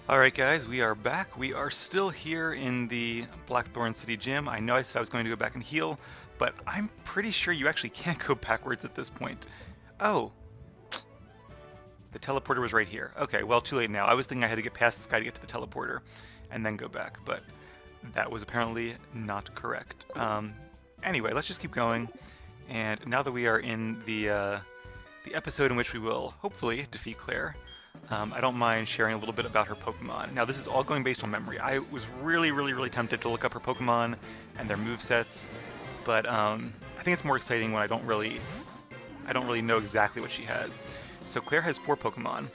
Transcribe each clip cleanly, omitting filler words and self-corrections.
Alright guys, we are back. We are still here in the Blackthorn City Gym. I know I said I was going to go back and heal, but I'm pretty sure you actually can't go backwards at this point. Oh, the teleporter was right here. Okay, well, too late now. I was thinking I had to get past this guy to get to the teleporter and then go back, but that was apparently not correct. Anyway, let's just keep going. And now that we are in the episode in which we will hopefully defeat Claire, I don't mind sharing a little bit about her Pokemon. Now, this is all going based on memory. I was really tempted to look up her Pokemon and their movesets, but I think it's more exciting when I don't really know exactly what she has. So Claire has 4 Pokemon,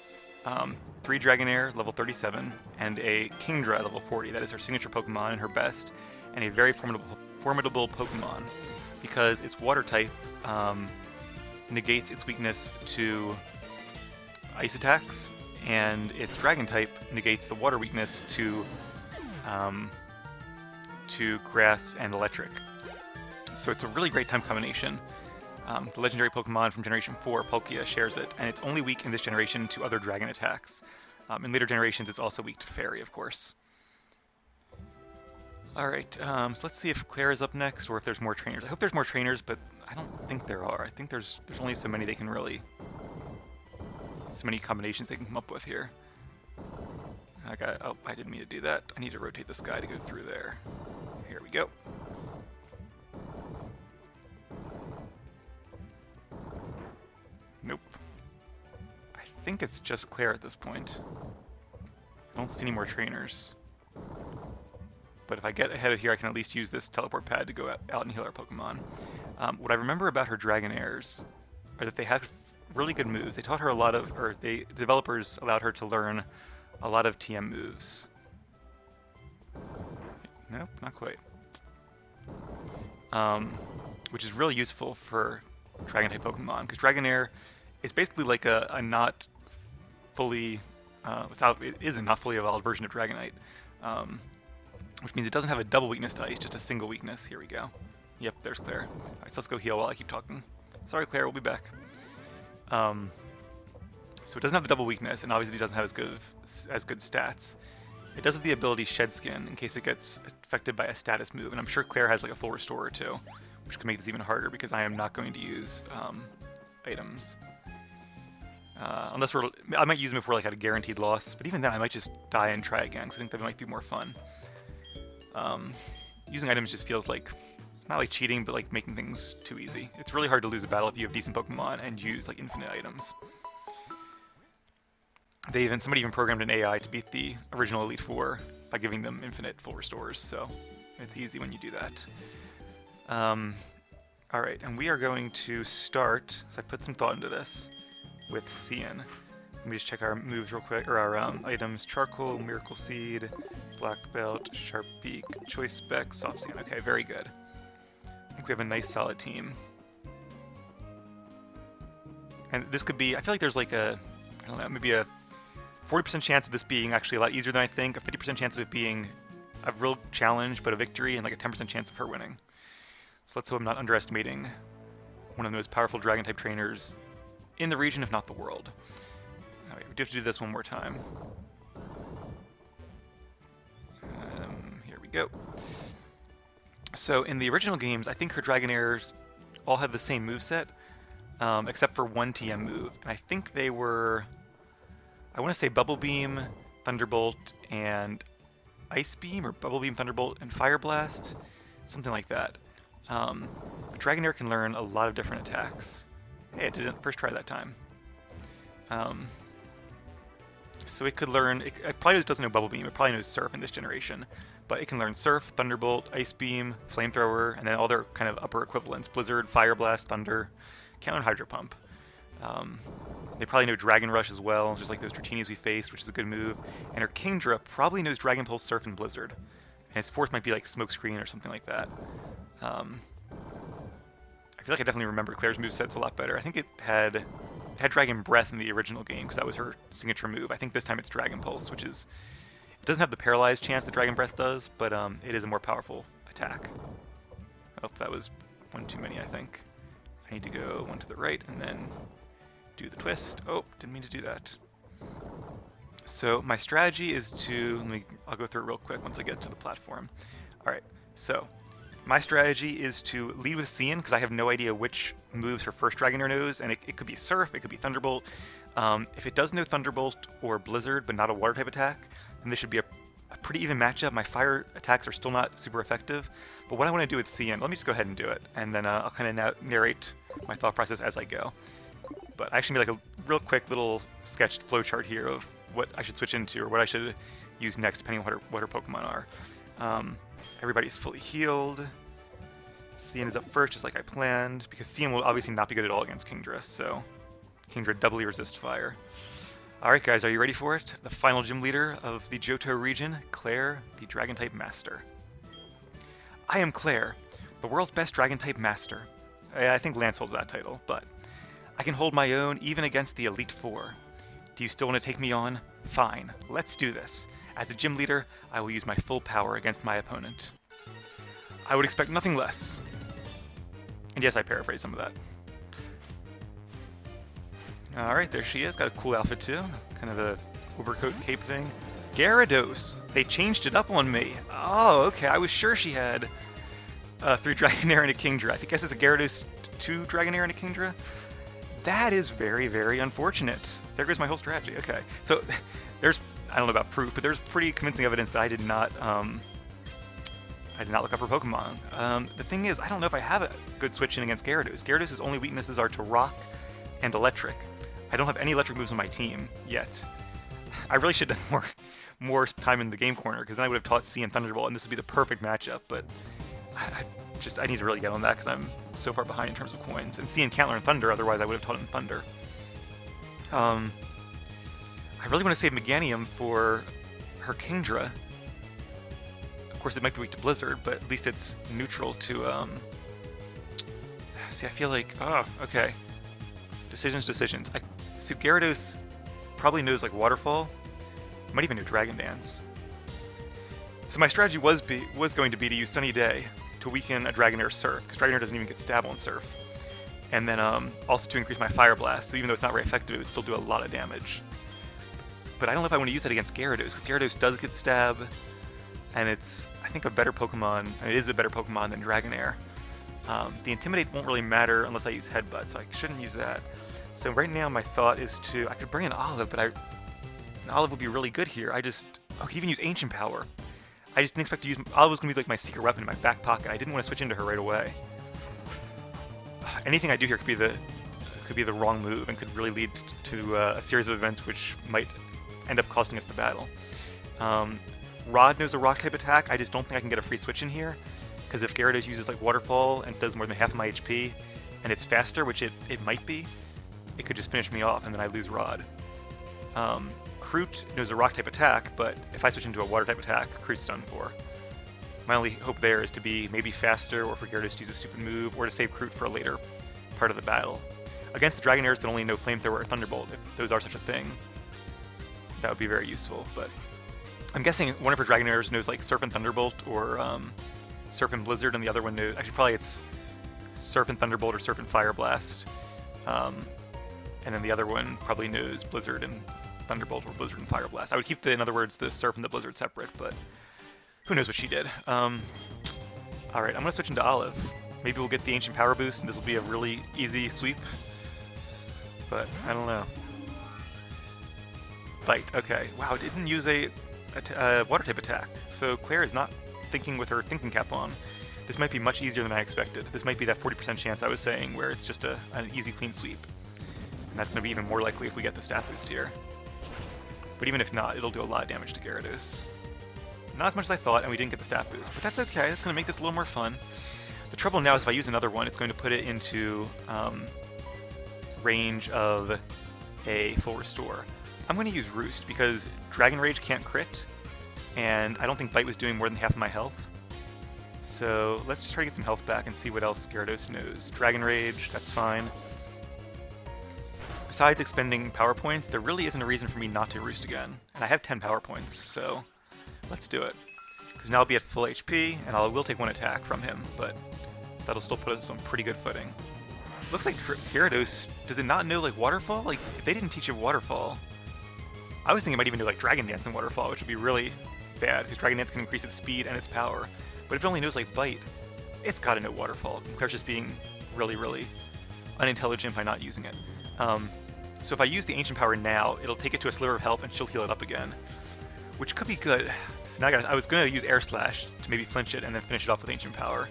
3 Dragonair, level 37, and a Kingdra, level 40. That is her signature Pokemon and her best, and a very formidable Pokemon because its water type negates its weakness to ice attacks, and its dragon type negates the water weakness to grass and electric. So it's a really great time combination. The legendary Pokemon from Generation 4, Palkia, shares it, and it's only weak in this generation to other dragon attacks. In later generations, it's also weak to Fairy, of course. Alright, so let's see if Claire is up next, or if there's more trainers. I hope there's more trainers, but I don't think there are. I think there's only so many so many combinations they can come up with here. Oh, I didn't mean to do that. I need to rotate this guy to go through there. Here we go. Nope. I think it's just Claire at this point. I don't see any more trainers. But if I get ahead of here, I can at least use this teleport pad to go out and heal our Pokemon. What I remember about her Dragonairs are that they have really good moves. They taught her the developers allowed her to learn a lot of TM moves. Nope, not quite. Which is really useful for Dragon-type Pokemon, because Dragonair is basically like a not fully, it is a not fully evolved version of Dragonite. Which means it doesn't have a double weakness to ice, just a single weakness. Here we go. Yep, there's Claire. Alright, so let's go heal while I keep talking. Sorry, Claire, we'll be back. So it doesn't have the double weakness, and obviously it doesn't have as good stats. It does have the ability Shed Skin, in case it gets affected by a status move, and I'm sure Claire has like a full restore too, which could make this even harder because I am not going to use items. I might use them if we're like at a guaranteed loss, but even then I might just die and try again, because I think that might be more fun. Using items just feels like, not like cheating, but like making things too easy. It's really hard to lose a battle if you have decent Pokemon and use like infinite items. Somebody even programmed an AI to beat the original Elite Four by giving them infinite full restores, so it's easy when you do that. Alright, and we are going to start, so I put some thought into this, with Cian. Let me just check our moves real quick, or our items. Charcoal, Miracle Seed, Black Belt, Sharp Beak, Choice Spec, Soft Sand. Okay, very good. I think we have a nice solid team. And this could be, I feel like there's like I don't know, maybe a 40% chance of this being actually a lot easier than I think, a 50% chance of it being a real challenge but a victory, and like a 10% chance of her winning. So let's hope I'm not underestimating one of the most powerful Dragon-type trainers in the region, if not the world. Alright, we do have to do this one more time. Here we go. So in the original games, I think her Dragonairs all had the same moveset, except for one TM move. And I think they were, I want to say Bubble Beam, Thunderbolt, and Ice Beam, or Bubble Beam, Thunderbolt, and Fire Blast, something like that. Dragonair can learn a lot of different attacks. Hey, it didn't first try that time. So it could learn, it probably doesn't know Bubble Beam, it probably knows Surf in this generation, but it can learn Surf, Thunderbolt, Ice Beam, Flamethrower, and then all their kind of upper equivalents, Blizzard, Fire Blast, Thunder, Count, and Hydro Pump. They probably know Dragon Rush as well, just like those Dratini's we faced, which is a good move. And her Kingdra probably knows Dragon Pulse, Surf, and Blizzard. And its fourth might be like Smokescreen or something like that. I feel like I definitely remember Claire's movesets a lot better. I think it had Dragon Breath in the original game, because that was her signature move. I think this time it's Dragon Pulse, which is, it doesn't have the paralyzed chance that Dragon Breath does, but it is a more powerful attack. Oh, that was one too many, I think. I need to go one to the right and then do the twist. Oh, didn't mean to do that. So my strategy is to, I'll go through it real quick once I get to the platform. All right, so my strategy is to lead with Cian because I have no idea which moves her first Dragonair knows, and it could be Surf, it could be Thunderbolt. If it does know Thunderbolt or Blizzard, but not a water type attack, then this should be a pretty even matchup. My fire attacks are still not super effective, but what I want to do with Cian, let me just go ahead and do it, and then I'll kind of narrate my thought process as I go. But I actually made like a real quick little sketched flowchart here of what I should switch into or what I should use next, depending on what her Pokemon are. Everybody's fully healed. Cian is up first, just like I planned, because Cian will obviously not be good at all against Kingdra, so Kingdra doubly resists fire. Alright guys, are you ready for it? The final gym leader of the Johto region, Clair, the Dragon-type Master. I am Clair, the world's best Dragon-type Master. I think Lance holds that title, but I can hold my own even against the Elite Four. Do you still want to take me on? Fine, let's do this. As a gym leader, I will use my full power against my opponent. I would expect nothing less. And yes, I paraphrase some of that. Alright, there she is. Got a cool outfit too. Kind of a overcoat cape thing. Gyarados! They changed it up on me. Oh, okay. I was sure she had 3 Dragonair and a Kingdra. I guess it's a Gyarados 2 Dragonair and a Kingdra. That is very, very unfortunate. There goes my whole strategy. Okay. So there's, I don't know about proof, but there's pretty convincing evidence that I did not look up her Pokemon. The thing is, I don't know if I have a good switch in against Gyarados. Gyarados' only weaknesses are to Rock and Electric. I don't have any Electric moves on my team yet. I really should have done more time in the game corner, because then I would have taught Cian Thunderbolt, and this would be the perfect matchup, but I need to really get on that, because I'm so far behind in terms of coins. And Cian can't learn Thunder, otherwise I would have taught him Thunder. I really want to save Meganium for her Kingdra. Of course, it might be weak to Blizzard, but at least it's neutral to, See, I feel like... Oh, okay. Decisions. So Gyarados probably knows, like, Waterfall. Might even know Dragon Dance. So my strategy was going to be to use Sunny Day to weaken a Dragonair Surf, because Dragonair doesn't even get stab on Surf. And then also to increase my Fire Blast, so even though it's not very effective, it would still do a lot of damage. But I don't know if I want to use that against Gyarados, because Gyarados does get stab, and it's, I think, a better Pokemon, and it is a better Pokemon than Dragonair. The Intimidate won't really matter unless I use Headbutt, so I shouldn't use that. So right now my thought is I could bring an Olive, but an Olive would be really good here. I could even use Ancient Power. I just didn't expect to use, Olive was going to be like my secret weapon in my back pocket. I didn't want to switch into her right away. Anything I do here could be the wrong move and could really lead to a series of events which might end up costing us the battle. Rod knows a Rock type attack. I just don't think I can get a free switch in here, because if Gyarados uses like Waterfall and does more than half of my HP, and it's faster, which it might be, it could just finish me off, and then I lose Rod. Kroot knows a Rock type attack, but if I switch into a Water type attack, Kroot's done for. My only hope there is to be maybe faster, or for Gyarados to use a stupid move, or to save Kroot for a later part of the battle. Against the Dragonairs that only know Flamethrower or Thunderbolt, if those are such a thing, that would be very useful. But I'm guessing one of her Dragonairs knows like Surf and Thunderbolt, or Surf and Blizzard, and the other one knows... Actually, probably it's Surf and Thunderbolt or Surf and Fire Blast. And then the other one probably knows Blizzard and Thunderbolt or Blizzard and Fire Blast. I would keep, in other words, the Surf and the Blizzard separate, but who knows what she did. Alright, I'm going to switch into Olive. Maybe we'll get the Ancient Power boost, and this will be a really easy sweep. But, I don't know. Bite, okay. Wow, it didn't use a Water type attack. So Clair is not thinking with her thinking cap on. This might be much easier than I expected. This might be that 40% chance I was saying, where it's just an easy, clean sweep. And that's going to be even more likely if we get the stat boost here. But even if not, it'll do a lot of damage to Gyarados. Not as much as I thought, and we didn't get the stat boost. But that's okay, that's going to make this a little more fun. The trouble now is if I use another one, it's going to put it into range of a full restore. I'm going to use Roost, because Dragon Rage can't crit, and I don't think Bite was doing more than half of my health. So let's just try to get some health back and see what else Gyarados knows. Dragon Rage, that's fine. Besides expending power points, there really isn't a reason for me not to Roost again. And I have 10 power points, so let's do it. Because now I'll be at full HP, and I will take one attack from him, but that'll still put us on pretty good footing. Looks like Gyarados, does it not know like Waterfall? Like, if they didn't teach it Waterfall, I was thinking it might even do like Dragon Dance and Waterfall, which would be really bad, because Dragon Dance can increase its speed and its power. But if it only knows like Bite, it's gotta know Waterfall. Clair's just being really, really unintelligent by not using it. So if I use the Ancient Power now, it'll take it to a sliver of health and she'll heal it up again, which could be good. So now I was going to use Air Slash to maybe flinch it and then finish it off with Ancient Power.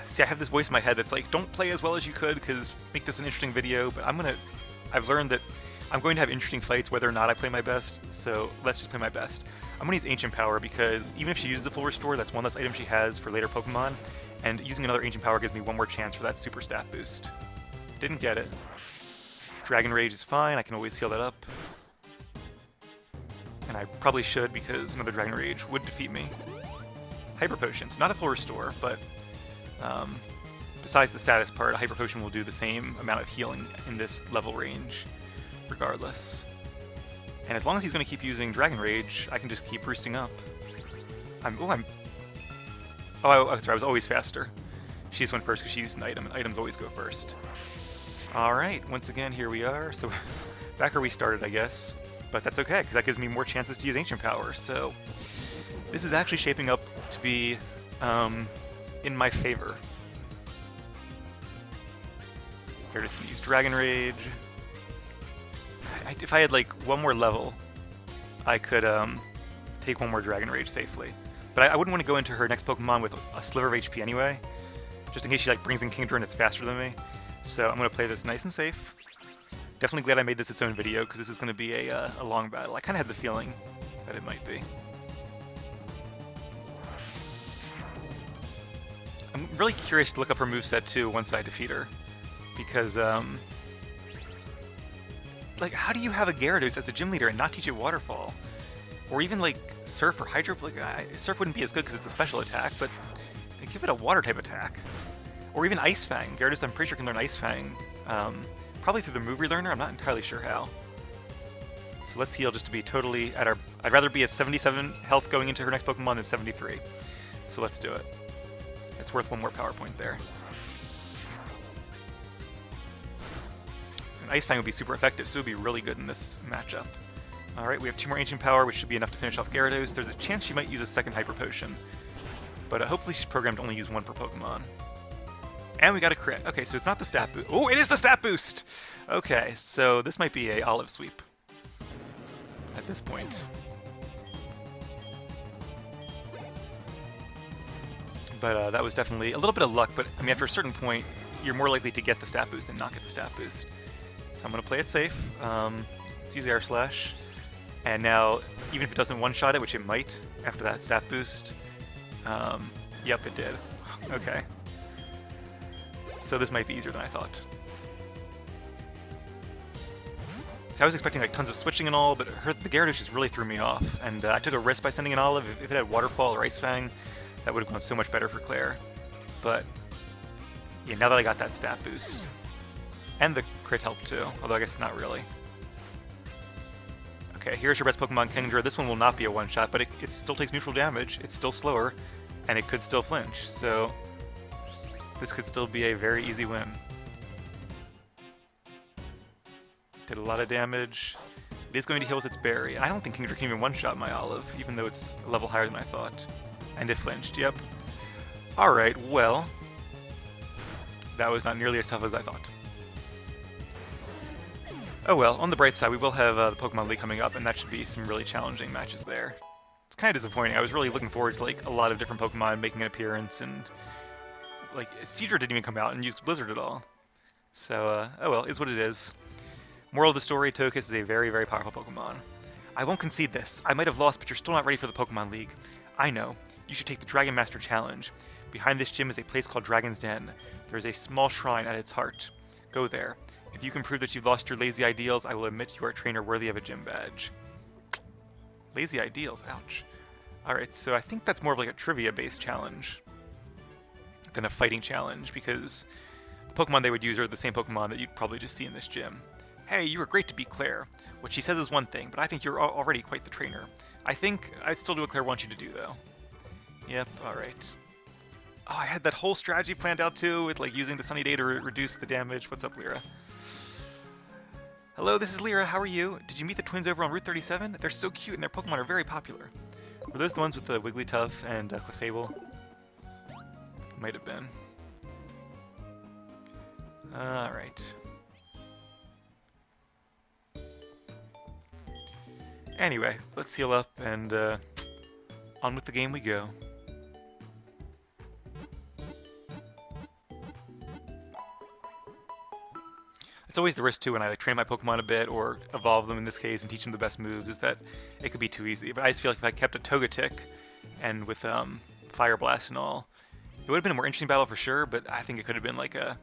See, I have this voice in my head that's like, don't play as well as you could because make this an interesting video, but I've learned that I'm going to have interesting fights whether or not I play my best, so let's just play my best. I'm going to use Ancient Power because even if she uses the full restore, that's one less item she has for later Pokemon, and using another Ancient Power gives me one more chance for that super stat boost. Didn't get it. Dragon Rage is fine, I can always heal that up. And I probably should because another Dragon Rage would defeat me. Hyper Potions, not a full restore, but besides the status part, a Hyper Potion will do the same amount of healing in this level range, regardless. And as long as he's going to keep using Dragon Rage, I can just keep boosting up. Sorry, I was always faster. She just went first because she used an item, and items always go first. Alright, once again, here we are. So, back where we started, I guess. But that's okay, because that gives me more chances to use Ancient Power. So, this is actually shaping up to be in my favor. Here, just gonna use Dragon Rage. If I had like one more level, I could take one more Dragon Rage safely. But I wouldn't want to go into her next Pokemon with a sliver of HP anyway, just in case she like brings in Kingdra and it's faster than me. So I'm going to play this nice and safe. Definitely glad I made this its own video, because this is going to be a long battle. I kind of had the feeling that it might be. I'm really curious to look up her moveset too once I defeat her, because like, how do you have a Gyarados as a gym leader and not teach it Waterfall? Or even like Surf or Hydro? Like, Surf wouldn't be as good because it's a special attack, but they give it a water type attack. Or even Ice Fang. Gyarados, I'm pretty sure, can learn Ice Fang. Probably through the move relearner, I'm not entirely sure how. So let's heal just to be totally at our... I'd rather be at 77 health going into her next Pokemon than 73. So let's do it. It's worth one more power point there. And Ice Fang would be super effective, so it would be really good in this matchup. Alright, we have 2 more Ancient Power, which should be enough to finish off Gyarados. There's a chance she might use a second Hyper Potion, but hopefully she's programmed to only use one per Pokemon. And we got a crit. Okay, so it's not the stat boost. Oh, it is the stat boost! Okay, so this might be a Olive Sweep at this point. But that was definitely a little bit of luck, but I mean, after a certain point, you're more likely to get the stat boost than not get the stat boost. So I'm going to play it safe. Let's use Air Slash. And now, even if it doesn't one-shot it, which it might after that stat boost, yep, it did. Okay. So this might be easier than I thought. So I was expecting like tons of switching and all, but the Gyarados just really threw me off. And I took a risk by sending an Olive. If it had Waterfall or Ice Fang, that would have gone so much better for Clair. But yeah, now that I got that stat boost. And the crit help too, although I guess not really. Okay, here's your best Pokemon, Kingdra. This one will not be a one-shot, but it still takes neutral damage. It's still slower, and it could still flinch. So this could still be a very easy win. Did a lot of damage. It is going to heal with its berry. I don't think Kingdra can even one-shot my Olive, even though it's a level higher than I thought. And it flinched, yep. Alright, well, that was not nearly as tough as I thought. Oh well, on the bright side, we will have the Pokemon League coming up, and that should be some really challenging matches there. It's kind of disappointing. I was really looking forward to like a lot of different Pokemon making an appearance, and like Seadra didn't even come out and use Blizzard at all. So, oh well, is what it is. Moral of the story, Togekiss is a very, very powerful Pokemon. I won't concede this. I might have lost, but you're still not ready for the Pokemon League. I know. You should take the Dragon Master Challenge. Behind this gym is a place called Dragon's Den. There is a small shrine at its heart. Go there. If you can prove that you've lost your lazy ideals, I will admit you are a trainer worthy of a gym badge. Lazy ideals, ouch. Alright, so I think that's more of like a trivia-based challenge than a fighting challenge, because the Pokemon they would use are the same Pokemon that you'd probably just see in this gym. Hey, you were great to beat Clair. What she says is one thing, but I think you're already quite the trainer. I think I'd still do what Clair wants you to do, though. Yep, alright. Oh, I had that whole strategy planned out too, with like using the Sunny Day to reduce the damage. What's up, Lyra? Hello, this is Lyra. How are you? Did you meet the twins over on Route 37? They're so cute and their Pokemon are very popular. Were those the ones with the Wigglytuff and Clefable? Might have been. Alright. Anyway, let's heal up and on with the game we go. It's always the risk too when I like train my Pokemon a bit or evolve them in this case and teach them the best moves, is that it could be too easy. But I just feel like if I kept a Togetic and with Fire Blast and all, it would have been a more interesting battle for sure, but I think it could have been like a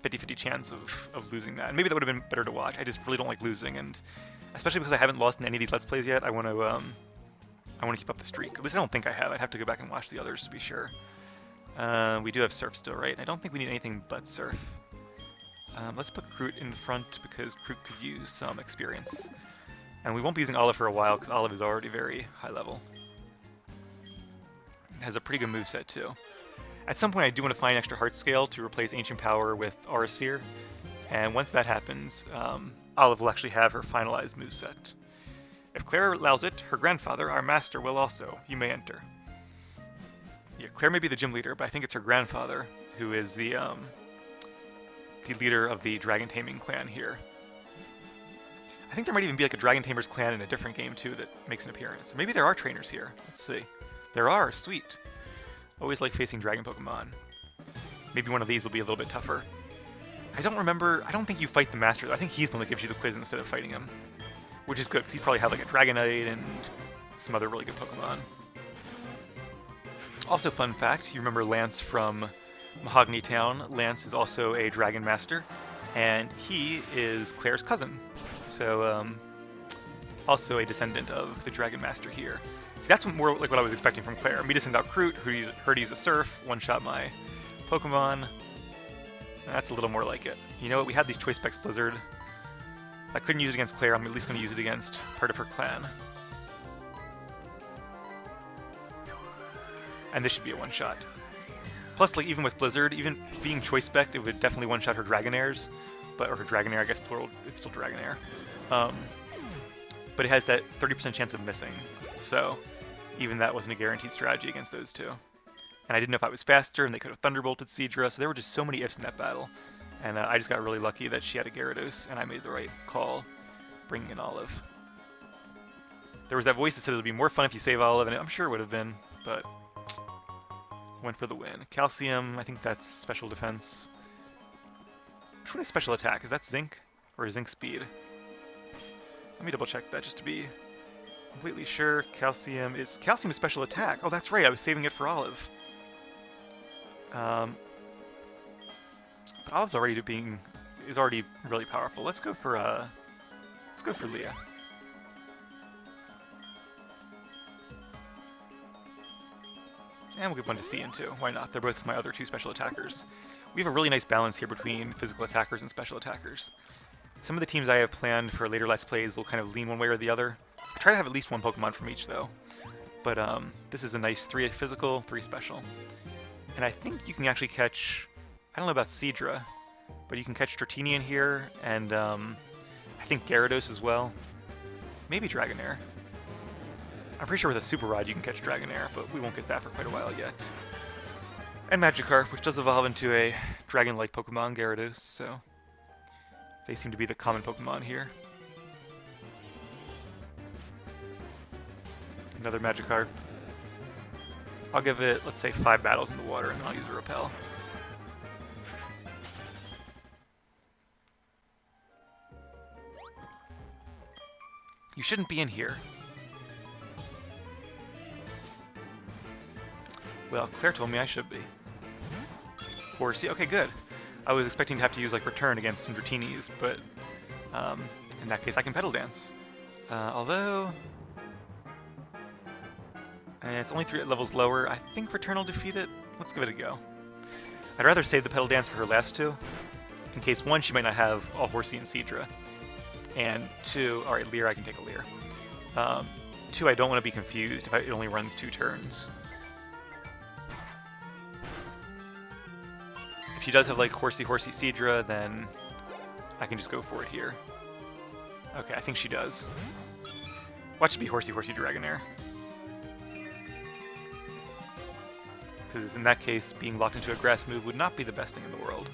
50-50 chance of losing that. And maybe that would have been better to watch. I just really don't like losing, and especially because I haven't lost in any of these Let's Plays yet, I want to keep up the streak. At least I don't think I have. I'd have to go back and watch the others to be sure. We do have Surf still, right? I don't think we need anything but Surf. Let's put Kroot in front because Kroot could use some experience. And we won't be using Olive for a while because Olive is already very high level. It has a pretty good moveset too. At some point I do want to find extra Heart Scale to replace Ancient Power with Aura Sphere. And once that happens, Olive will actually have her finalized moveset. If Clair allows it, her grandfather, our master, will also. You may enter. Yeah, Clair may be the gym leader, but I think it's her grandfather who is the leader of the Dragon Taming clan here. I think there might even be like a Dragon Tamers clan in a different game too that makes an appearance. Or maybe there are trainers here. Let's see. There are. Sweet. Always like facing Dragon Pokemon. Maybe one of these will be a little bit tougher. I don't think you fight the master though. I think he's the one that gives you the quiz instead of fighting him. Which is good because he's probably had like a Dragonite and some other really good Pokemon. Also, fun fact, you remember Lance from Mahogany Town. Lance is also a Dragon Master, and he is Claire's cousin. So, also a descendant of the Dragon Master here. See, that's more like what I was expecting from Clair. Me to send out Kroot, who heard use a Surf, one-shot my Pokemon. That's a little more like it. You know what, we had these Choice Specs Blizzard. I couldn't use it against Clair, I'm at least going to use it against part of her clan. And this should be a one-shot. Plus, like, even with Blizzard, even being Choice Spec, it would definitely one-shot her Dragonaires. Or her Dragonair, I guess plural, it's still Dragonair. But it has that 30% chance of missing. So, even that wasn't a guaranteed strategy against those two. And I didn't know if I was faster, and they could have Thunderbolted Seadra, so there were just so many ifs in that battle. And I just got really lucky that she had a Gyarados, and I made the right call, bringing in Olive. There was that voice that said it would be more fun if you save Olive, and I'm sure it would have been, but went for the win. Calcium, I think that's special defense. Which one is special attack? Is that Zinc or Zinc speed? Let me double check that just to be completely sure. Calcium is special attack. Oh, that's right. I was saving it for Olive. But Olive's already is already really powerful. Let's go for Leah. And we'll give one to C and 2. Why not? They're both my other two special attackers. We have a really nice balance here between physical attackers and special attackers. Some of the teams I have planned for later Let's Plays will kind of lean one way or the other. I try to have at least one Pokemon from each though. But this is a nice 3 physical, 3 special. And I think you can actually catch, I don't know about Seadra, but you can catch Dratini in here, and I think Gyarados as well. Maybe Dragonair. I'm pretty sure with a Super Rod you can catch Dragonair, but we won't get that for quite a while yet. And Magikarp, which does evolve into a dragon-like Pokemon, Gyarados, so they seem to be the common Pokemon here. Another Magikarp. I'll give it, let's say, 5 battles in the water, and then I'll use a Repel. You shouldn't be in here. Well, Claire told me I should be. Horsey, okay, good. I was expecting to have to use like Return against some Dratinis, but in that case I can Petal Dance. Although, it's only 3 levels lower. I think Return will defeat it. Let's give it a go. I'd rather save the Petal Dance for her last 2, in case 1, she might not have all Horsey and Seadra, and 2, alright, Leer, I can take a Leer. 2, I don't want to be confused if it only runs 2 turns. If she does have like Horsey Seadra, then I can just go for it here. Okay, I think she does. Watch it be Horsey Horsey Dragonair. Because in that case, being locked into a grass move would not be the best thing in the world.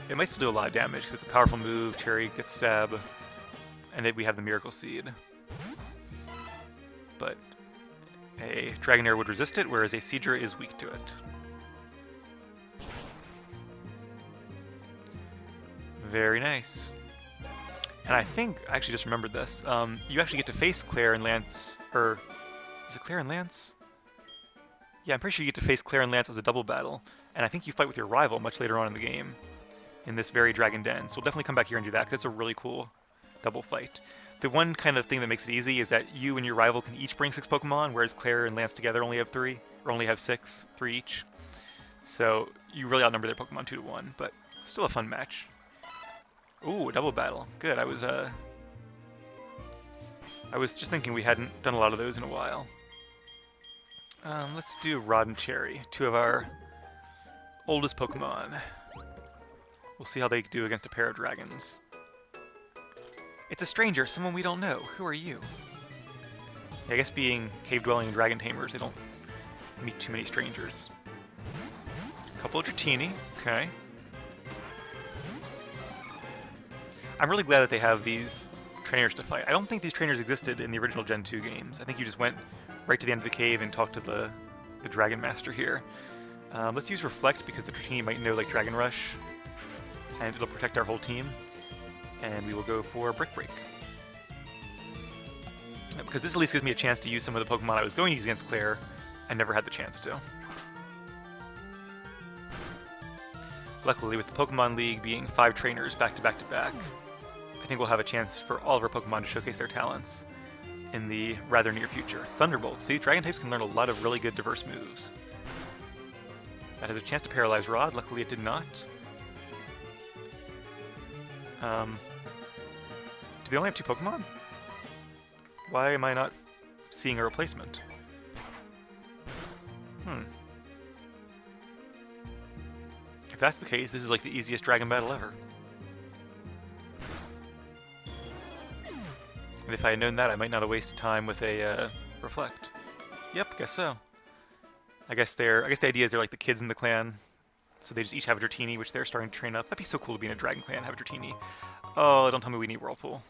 It might still do a lot of damage because it's a powerful move, Cherry gets stab, and then we have the Miracle Seed. But a Dragonair would resist it, whereas a Seadra is weak to it. Very nice. And I think, I actually just remembered this, you actually get to face Clair and Lance, or is it Clair and Lance? Yeah, I'm pretty sure you get to face Clair and Lance as a double battle, and I think you fight with your rival much later on in the game, in this very Dragon Den. So we'll definitely come back here and do that, because it's a really cool double fight. The one kind of thing that makes it easy is that you and your rival can each bring 6 Pokemon, whereas Clair and Lance together only have 3, or only have 6, 3 each. So you really outnumber their Pokemon 2 to 1, but still a fun match. Ooh, a double battle. Good. I was just thinking we hadn't done a lot of those in a while. Let's do Rod and Cherry, 2 of our oldest Pokemon. We'll see how they do against a pair of dragons. It's a stranger, someone we don't know. Who are you? Yeah, I guess being cave-dwelling and dragon tamers, they don't meet too many strangers. A couple of Dratini. Okay. I'm really glad that they have these trainers to fight. I don't think these trainers existed in the original Gen 2 games. I think you just went right to the end of the cave and talked to the Dragon Master here. Let's use Reflect because the Dratini might know like Dragon Rush, and it'll protect our whole team. And we will go for Brick Break. Because this at least gives me a chance to use some of the Pokemon I was going to use against Clair and never had the chance to. Luckily, with the Pokemon League being 5 trainers back to back to back, I think we'll have a chance for all of our Pokemon to showcase their talents in the rather near future. It's Thunderbolt. See, Dragon types can learn a lot of really good diverse moves. That has a chance to paralyze Rod. Luckily, it did not. Do they only have 2 Pokemon? Why am I not seeing a replacement? If that's the case, this is like the easiest dragon battle ever. And if I had known that, I might not have wasted time with a Reflect. Yep, guess so. I guess the idea is they're like the kids in the clan, so they just each have a Dratini, which they're starting to train up. That'd be so cool to be in a dragon clan and have a Dratini. Oh, don't tell me we need Whirlpool.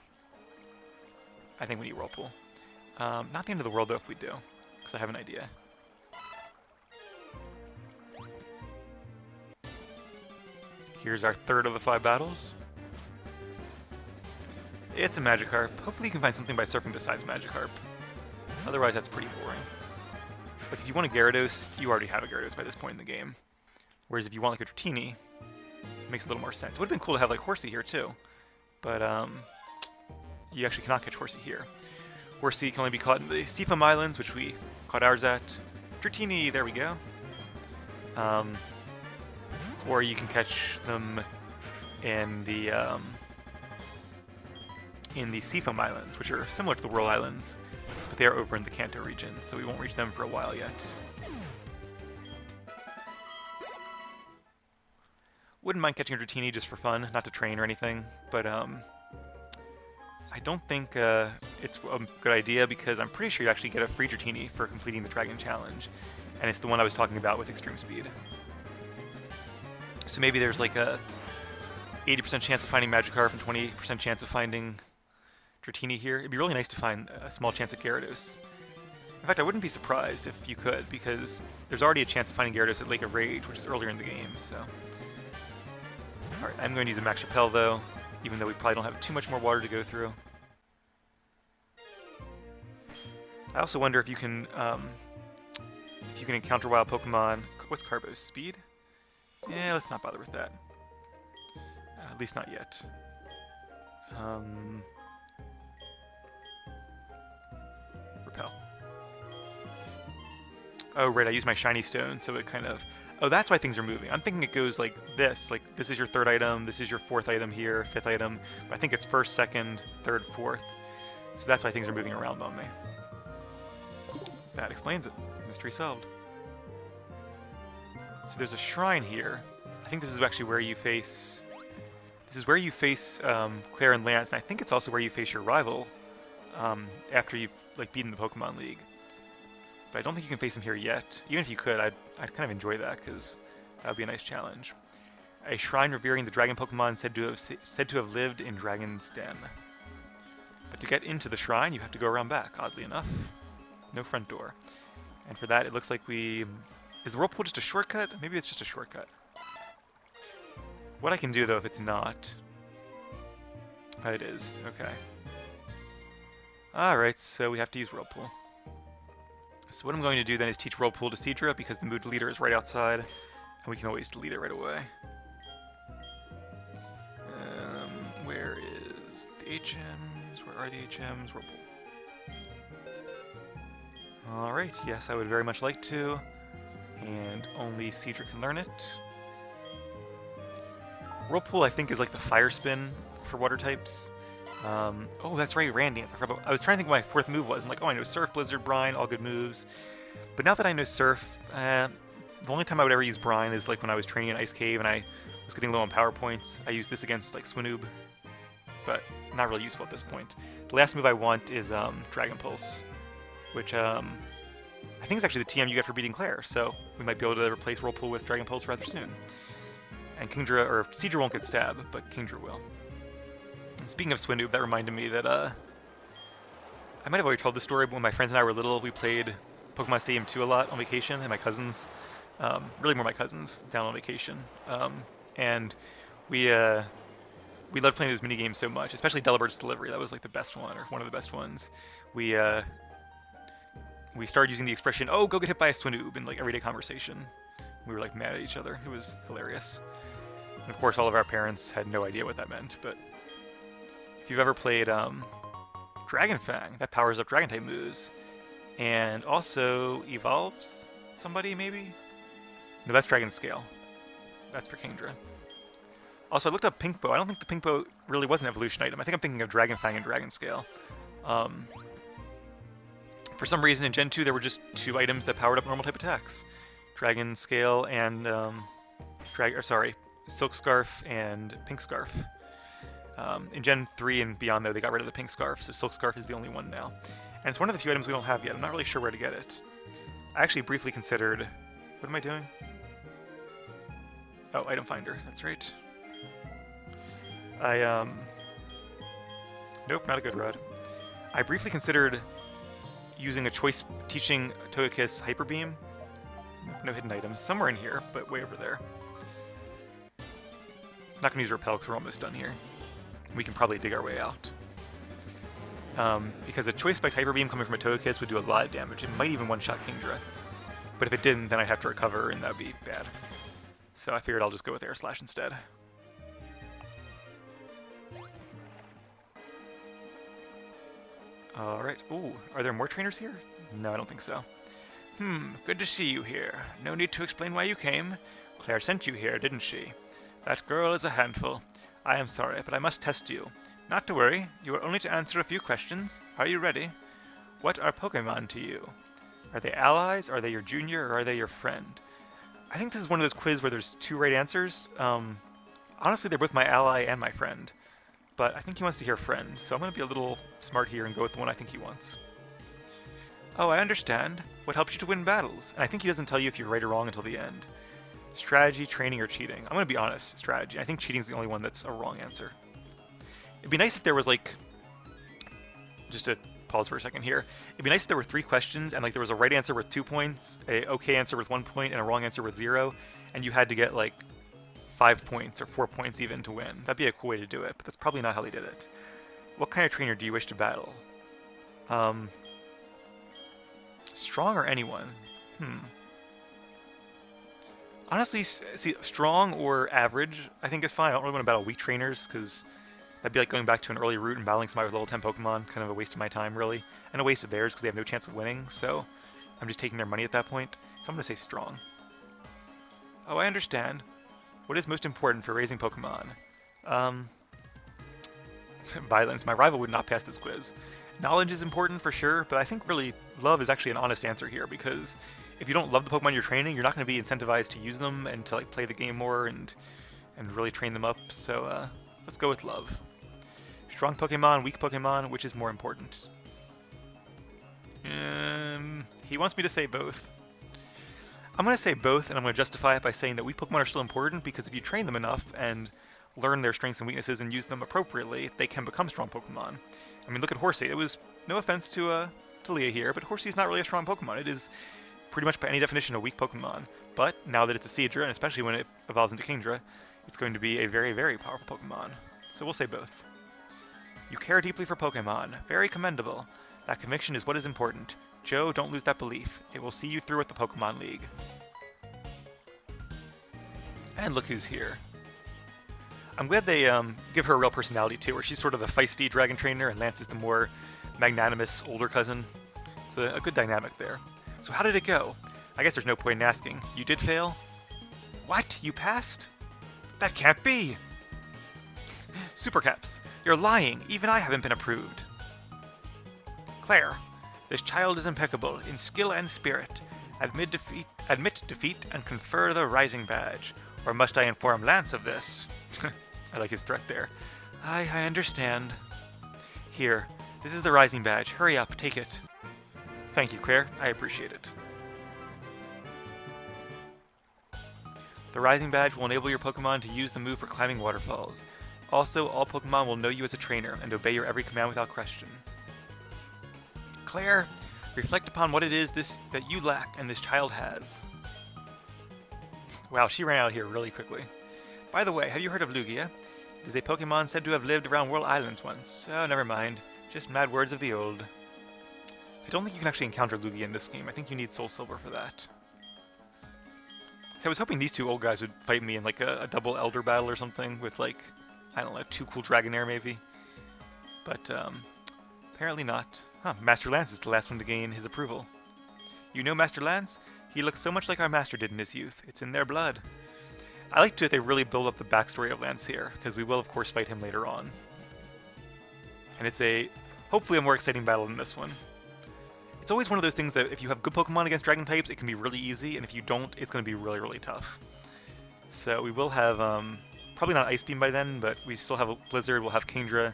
I think we need Whirlpool. Not the end of the world though if we do, because I have an idea. Here's our 3rd of the 5 battles. It's a Magikarp. Hopefully you can find something by surfing besides Magikarp. Otherwise that's pretty boring. Like if you want a Gyarados, you already have a Gyarados by this point in the game. Whereas if you want like a Dratini, it makes a little more sense. It would have been cool to have like Horsey here too. But you actually cannot catch Horsey here. Horsey can only be caught in the Seafoam Islands, which we caught ours at. Dratini, there we go. Or you can catch them in the Seafoam Islands, which are similar to the Whirl Islands, but they are over in the Kanto region, so we won't reach them for a while yet. Wouldn't mind catching a Dratini just for fun, not to train or anything, but I don't think it's a good idea because I'm pretty sure you actually get a free Dratini for completing the Dragon Challenge, and it's the one I was talking about with Extreme Speed. So maybe there's like a 80% chance of finding Magikarp and 20% chance of finding Dratini here. It'd be really nice to find a small chance at Gyarados. In fact, I wouldn't be surprised if you could, because there's already a chance of finding Gyarados at Lake of Rage, which is earlier in the game, so... Alright, I'm going to use a Max Repel though, even though we probably don't have too much more water to go through. I also wonder if you can encounter wild Pokemon. What's Carbo's speed? Yeah, let's not bother with that. At least not yet. Repel. Oh, right, I used my shiny stone, so it kind of... Oh, that's why things are moving. I'm thinking it goes like this is your 3rd item, this is your 4th item here, 5th item. But I think it's 1st, 2nd, 3rd, 4th. So that's why things are moving around on me. That explains it. Mystery solved. So there's a shrine here. I think this is actually where you face... This is where you face Clair and Lance, and I think it's also where you face your rival after you've like beaten the Pokemon League. But I don't think you can face him here yet. Even if you could, I'd kind of enjoy that because that would be a nice challenge. A shrine revering the dragon Pokemon said to have lived in Dragon's Den. But to get into the shrine, you have to go around back. Oddly enough, no front door. And for that, it looks like we... Is the whirlpool just a shortcut? Maybe it's just a shortcut. What I can do, though, if it's not... Oh, it is. Okay. Alright, so we have to use whirlpool. So what I'm going to do then is teach whirlpool to Seadra because the mood leader is right outside, and we can always delete it right away. Where is the HMs? Where are the HMs? Whirlpool. Alright, yes, I would very much like to. And only Seadra can learn it. Whirlpool, I think, is like the fire spin for water types. Oh, that's right, Randy. I was trying to think what my fourth move was. I'm like, oh, I know Surf, Blizzard, Brine, all good moves. But now that I know Surf, the only time I would ever use Brine is like when I was training in Ice Cave and I was getting low on power points. I used this against like Swinoob, but not really useful at this point. The last move I want is Dragon Pulse, which I think is actually the TM you get for beating Clair, so we might be able to replace Whirlpool with Dragon Pulse rather soon. And Kingdra, or Seadra won't get stabbed, but Kingdra will. Speaking of Swinoob, that reminded me that I might have already told this story, but when my friends and I were little, we played Pokemon Stadium 2 a lot on vacation, and my cousins, really more my cousins, down on vacation. And we loved playing those mini games so much, especially Delabird's Delivery. That was like the best one, or one of the best ones. We started using the expression, "Oh, go get hit by a Swinoob," in like everyday conversation. We were like mad at each other. It was hilarious. And of course, all of our parents had no idea what that meant, but if you've ever played Dragon Fang, that powers up Dragon-type moves. And also evolves somebody, maybe? No, that's Dragon Scale. That's for Kingdra. Also, I looked up Pink Bow. I don't think the Pink Bow really was an evolution item. I think I'm thinking of Dragon Fang and Dragon Scale. For some reason, in Gen 2, there were just 2 items that powered up normal type attacks. Dragon Scale and, Silk Scarf and Pink Scarf. In Gen 3 and beyond, though, they got rid of the Pink Scarf, so Silk Scarf is the only one now. And it's one of the few items we don't have yet. I'm not really sure where to get it. I actually briefly considered... What am I doing? Oh, Item Finder. That's right. Nope, not a good rod. I briefly considered using a choice teaching Togekiss Hyper Beam. No hidden items. Somewhere in here, but way over there. Not going to use Repel because we're almost done here. We can probably dig our way out. Because a Choice Spiked Hyper Beam coming from a Togekiss would do a lot of damage. It might even one-shot Kingdra. But if it didn't, then I'd have to recover, and that would be bad. So I figured I'll just go with Air Slash instead. Alright. Ooh, are there more trainers here? No, I don't think so. Good to see you here. No need to explain why you came. Claire sent you here, didn't she? That girl is a handful. I am sorry, but I must test you. Not to worry, you are only to answer a few questions. Are you ready? What are Pokemon to you? Are they allies, are they your junior, or are they your friend? I think this is one of those quiz where there's 2 right answers. Honestly, they're both my ally and my friend. But I think he wants to hear friend, so I'm going to be a little smart here and go with the one I think he wants. Oh, I understand. What helps you to win battles? And I think he doesn't tell you if you're right or wrong until the end. Strategy, training, or cheating? I'm going to be honest, strategy. I think cheating is the only one that's a wrong answer. It'd be nice if there was like... Just to pause for a second here. It'd be nice if there were 3 questions and like there was a right answer with 2 points, a okay answer with 1 point, and a wrong answer with 0, and you had to get like 5 points or 4 points even to win. That'd be a cool way to do it, but that's probably not how they did it. What kind of trainer do you wish to battle? Strong or anyone? Honestly, see, strong or average, I think is fine. I don't really want to battle weak trainers, because that'd be like going back to an early route and battling somebody with level 10 Pokemon. Kind of a waste of my time, really. And a waste of theirs, because they have no chance of winning, so I'm just taking their money at that point. So I'm going to say strong. Oh, I understand. What is most important for raising Pokemon? Violence. My rival would not pass this quiz. Knowledge is important for sure, but I think really love is actually an honest answer here, because if you don't love the Pokemon you're training, you're not going to be incentivized to use them and to like play the game more and really train them up. So Let's go with love. Strong Pokemon, weak Pokemon, which is more important? He wants me to say both. I'm going to say both, and I'm going to justify it by saying that weak Pokemon are still important because if you train them enough and learn their strengths and weaknesses and use them appropriately, they can become strong Pokemon. I mean, look at Horsea. It was no offense to Leah here, but Horsea's not really a strong Pokemon. It is pretty much by any definition a weak Pokemon. But now that it's a Seadra, and especially when it evolves into Kingdra, it's going to be a very, very powerful Pokemon. So we'll say both. You care deeply for Pokemon. Very commendable. That conviction is what is important. Joe, don't lose that belief. It will see you through at the Pokemon League. And look who's here. I'm glad they give her a real personality too, where she's sort of the feisty dragon trainer and Lance is the more magnanimous older cousin. It's a good dynamic there. So how did it go? I guess there's no point in asking. You did fail? What? You passed? That can't be! Supercaps, you're lying. Even I haven't been approved. Clair, this child is impeccable in skill and spirit. Admit defeat and confer the Rising Badge. Or must I inform Lance of this? I like his threat there. I understand. Here, this is the Rising Badge. Hurry up, take it. Thank you, Clair. I appreciate it. The Rising Badge will enable your Pokemon to use the move for climbing waterfalls. Also, all Pokemon will know you as a trainer and obey your every command without question. Clair, reflect upon what it is that you lack and this child has. Wow, she ran out here really quickly. By the way, have you heard of Lugia? It is a Pokemon said to have lived around Whirl Islands once. Oh, never mind. Just mad words of the old. I don't think you can actually encounter Lugia in this game. I think you need Soul Silver for that. So I was hoping these two old guys would fight me in like a double Elder battle or something with like, I don't know, 2 cool Dragonair maybe. But apparently not. Huh, Master Lance is the last one to gain his approval. You know Master Lance? He looks so much like our master did in his youth. It's in their blood. I like that they really build up the backstory of Lance here, because we will of course fight him later on. And it's hopefully a more exciting battle than this one. It's always one of those things that if you have good Pokemon against Dragon types, it can be really easy, and if you don't, it's going to be really, really tough. So we will have, probably not Ice Beam by then, but we still have a Blizzard, we'll have Kingdra.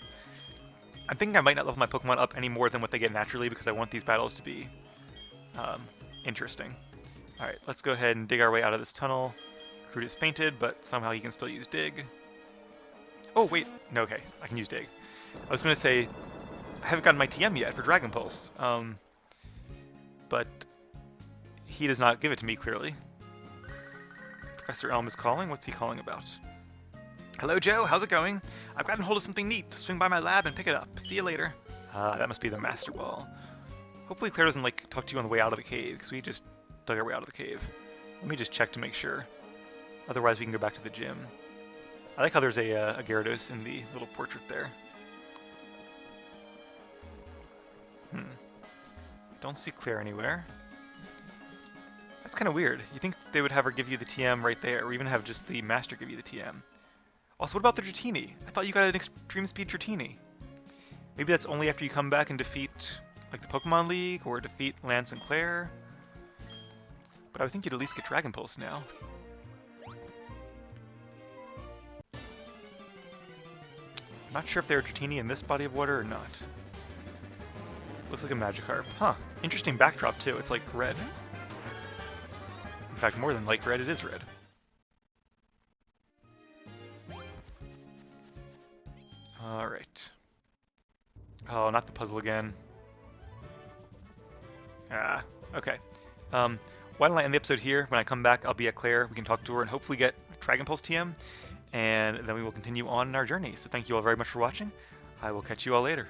I'm thinking I might not level my Pokemon up any more than what they get naturally, because I want these battles to be interesting. Alright, let's go ahead and dig our way out of this tunnel. Recruit is fainted, but somehow he can still use Dig. Oh, wait. No, okay. I can use Dig. I was going to say, I haven't gotten my TM yet for Dragon Pulse. But he does not give it to me, clearly. Professor Elm is calling. What's he calling about? Hello, Joe. How's it going? I've gotten hold of something neat. Swing by my lab and pick it up. See you later. That must be the Master Ball. Hopefully Claire doesn't, like, talk to you on the way out of the cave, because we just dug our way out of the cave. Let me just check to make sure. Otherwise, we can go back to the gym. I like how there's a Gyarados in the little portrait there. Don't see Claire anywhere. That's kind of weird. You think they would have her give you the TM right there, or even have just the Master give you the TM. Also, what about the Dratini? I thought you got an Extreme Speed Dratini. Maybe that's only after you come back and defeat, like, the Pokemon League, or defeat Lance and Claire. But I would think you'd at least get Dragon Pulse now. Not sure if they're Dratini in this body of water or not. Looks like a Magikarp. Huh. Interesting backdrop, too. It's like red. In fact, more than like red, it is red. Alright. Oh, not the puzzle again. Ah, okay. Why don't I end the episode here? When I come back, I'll be at Claire. We can talk to her and hopefully get Dragon Pulse TM. And then we will continue on in our journey. So thank you all very much for watching. I will catch you all later.